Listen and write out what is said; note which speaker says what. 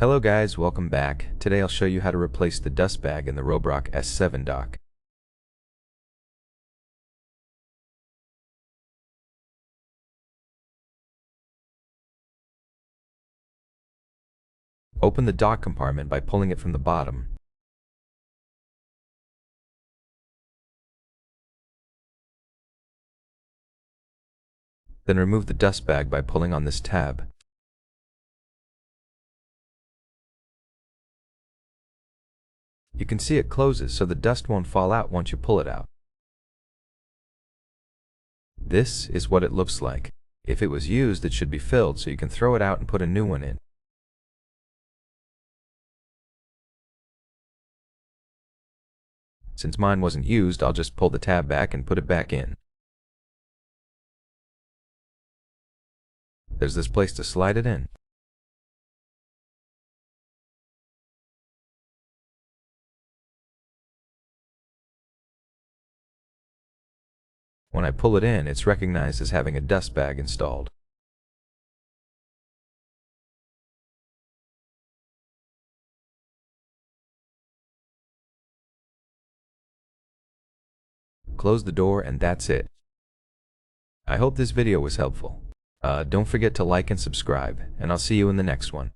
Speaker 1: Hello guys, welcome back. Today I'll show you how to replace the dust bag in the Roborock S7 dock. Open the dock compartment by pulling it from the bottom. Then remove the dust bag by pulling on this tab. You can see it closes so the dust won't fall out once you pull it out. This is what it looks like. If it was used, it should be filled so you can throw it out and put a new one in. Since mine wasn't used, I'll just pull the tab back and put it back in. There's this place to slide it in. When I pull it in, it's recognized as having a dust bag installed. Close the door and that's it. I hope this video was helpful. Don't forget to like and subscribe, and I'll see you in the next one.